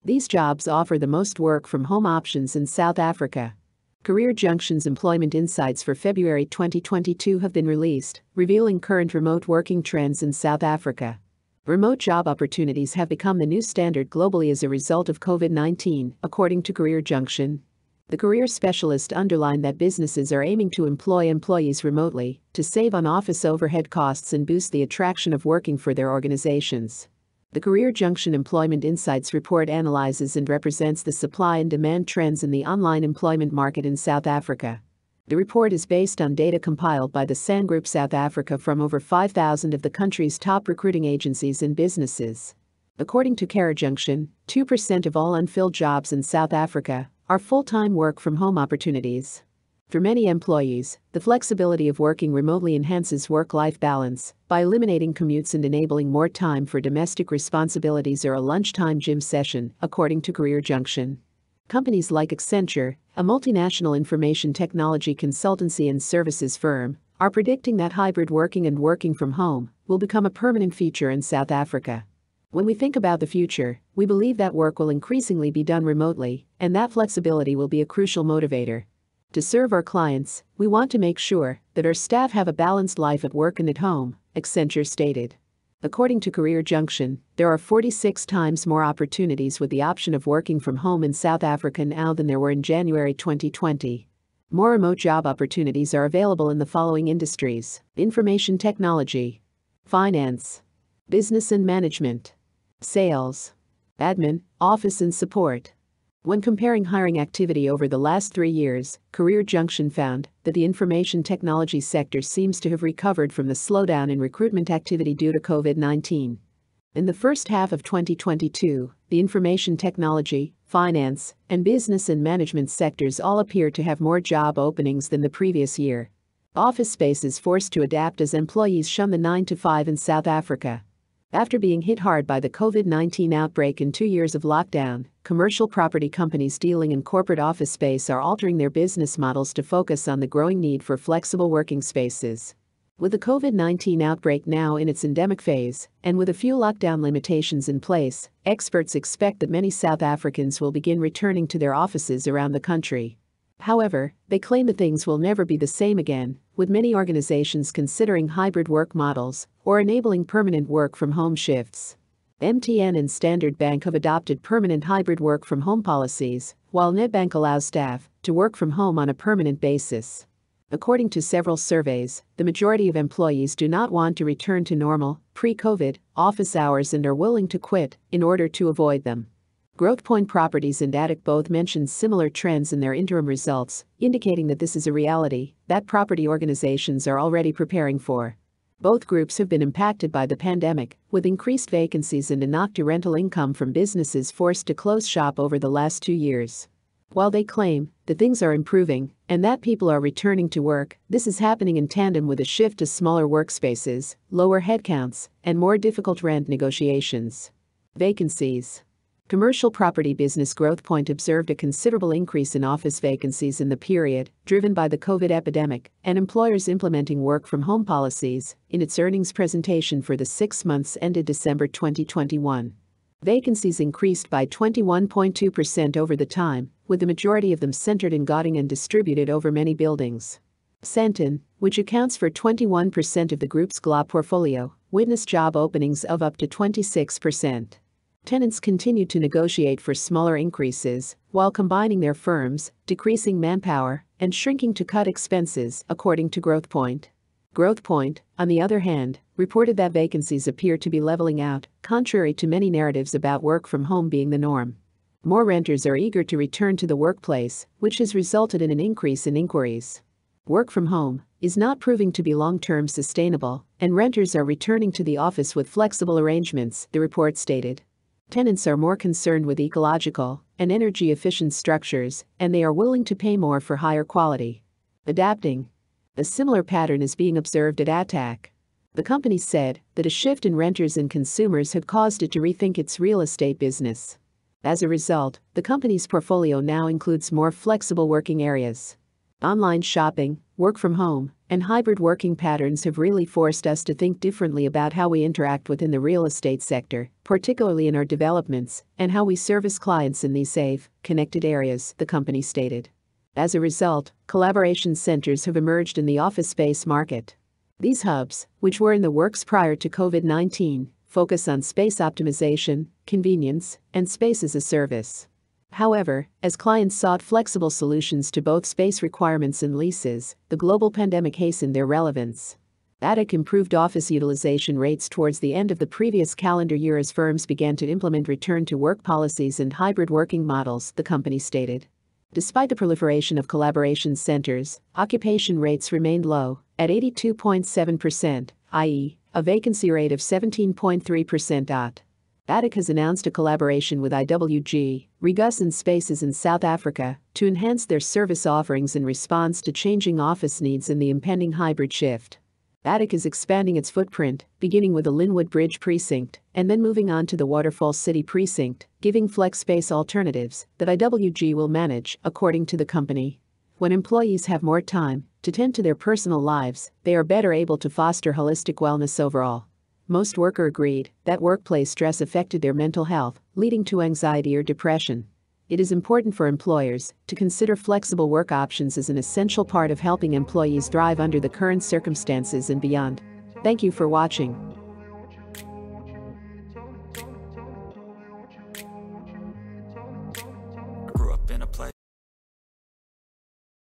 These jobs offer the most work-from-home options in South Africa. Career Junction's employment insights for February 2022 have been released, revealing current remote working trends in South Africa. Remote job opportunities have become the new standard globally as a result of COVID-19, according to Career Junction. The career specialist underlined that businesses are aiming to employ employees remotely to save on office overhead costs and boost the attraction of working for their organizations. The Career Junction Employment Insights report analyzes and represents the supply and demand trends in the online employment market in South Africa. The report is based on data compiled by the SAN Group South Africa from over 5,000 of the country's top recruiting agencies and businesses. According to Career Junction, 2% of all unfilled jobs in South Africa are full-time work-from-home opportunities. For many employees, the flexibility of working remotely enhances work-life balance by eliminating commutes and enabling more time for domestic responsibilities or a lunchtime gym session, according to Career Junction. Companies like Accenture, a multinational information technology consultancy and services firm, are predicting that hybrid working and working from home will become a permanent feature in South Africa. When we think about the future, we believe that work will increasingly be done remotely, and that flexibility will be a crucial motivator. To serve our clients, we want to make sure that our staff have a balanced life at work and at home, Accenture stated. According to Career Junction, there are 46 times more opportunities with the option of working from home in South Africa now than there were in January 2020. More remote job opportunities are available in the following industries: information technology, finance, business and management, sales, admin, office and support. When comparing hiring activity over the last 3 years, Career Junction found that the information technology sector seems to have recovered from the slowdown in recruitment activity due to COVID-19. In the first half of 2022, the information technology, finance, and business and management sectors all appear to have more job openings than the previous year. Office space is forced to adapt as employees shun the 9-to-5 in South Africa. After being hit hard by the COVID-19 outbreak and 2 years of lockdown, commercial property companies dealing in corporate office space are altering their business models to focus on the growing need for flexible working spaces. With the COVID-19 outbreak now in its endemic phase, and with a few lockdown limitations in place, experts expect that many South Africans will begin returning to their offices around the country. However, they claim that things will never be the same again, with many organizations considering hybrid work models or enabling permanent work-from-home shifts. MTN and Standard Bank have adopted permanent hybrid work-from-home policies, while Nedbank allows staff to work from home on a permanent basis. According to several surveys, the majority of employees do not want to return to normal, pre-COVID, office hours and are willing to quit in order to avoid them. Growthpoint Properties and ADIC both mentioned similar trends in their interim results, indicating that this is a reality that property organizations are already preparing for. Both groups have been impacted by the pandemic, with increased vacancies and a knock to rental income from businesses forced to close shop over the last 2 years. While they claim that things are improving and that people are returning to work, this is happening in tandem with a shift to smaller workspaces, lower headcounts, and more difficult rent negotiations. Vacancies. Commercial property business Growthpoint observed a considerable increase in office vacancies in the period, driven by the COVID epidemic and employers implementing work-from-home policies, in its earnings presentation for the 6 months ended December 2021. Vacancies increased by 21.2% over the time, with the majority of them centered in Gauteng and distributed over many buildings. Sandton, which accounts for 21% of the group's GLA portfolio, witnessed job openings of up to 26%. Tenants continued to negotiate for smaller increases, while combining their firms, decreasing manpower, and shrinking to cut expenses, according to Growthpoint. Growthpoint, on the other hand, reported that vacancies appear to be leveling out, contrary to many narratives about work from home being the norm. More renters are eager to return to the workplace, which has resulted in an increase in inquiries. Work from home is not proving to be long-term sustainable, and renters are returning to the office with flexible arrangements, the report stated. Tenants are more concerned with ecological and energy-efficient structures, and they are willing to pay more for higher quality. Adapting. A similar pattern is being observed at ATAC. The company said that a shift in renters and consumers had caused it to rethink its real estate business. As a result, the company's portfolio now includes more flexible working areas. Online shopping, work from home, and hybrid working patterns have really forced us to think differently about how we interact within the real estate sector, particularly in our developments, and how we service clients in these safe, connected areas, the company stated. As a result, collaboration centers have emerged in the office space market. These hubs, which were in the works prior to COVID-19, focus on space optimization, convenience, and space as a service. However, as clients sought flexible solutions to both space requirements and leases, the global pandemic hastened their relevance. ATIC improved office utilization rates towards the end of the previous calendar year as firms began to implement return-to-work policies and hybrid working models, the company stated. Despite the proliferation of collaboration centers, occupation rates remained low, at 82.7%, i.e., a vacancy rate of 17.3%. ATIC has announced a collaboration with IWG, Regus and Spaces in South Africa to enhance their service offerings in response to changing office needs and the impending hybrid shift. ATIC is expanding its footprint, beginning with the Linwood Bridge precinct and then moving on to the Waterfall City precinct, giving flex space alternatives that IWG will manage, according to the company. When employees have more time to tend to their personal lives, they are better able to foster holistic wellness overall. Most workers agreed that workplace stress affected their mental health, leading to anxiety or depression. It is important for employers to consider flexible work options as an essential part of helping employees thrive under the current circumstances and beyond. Thank you for watching.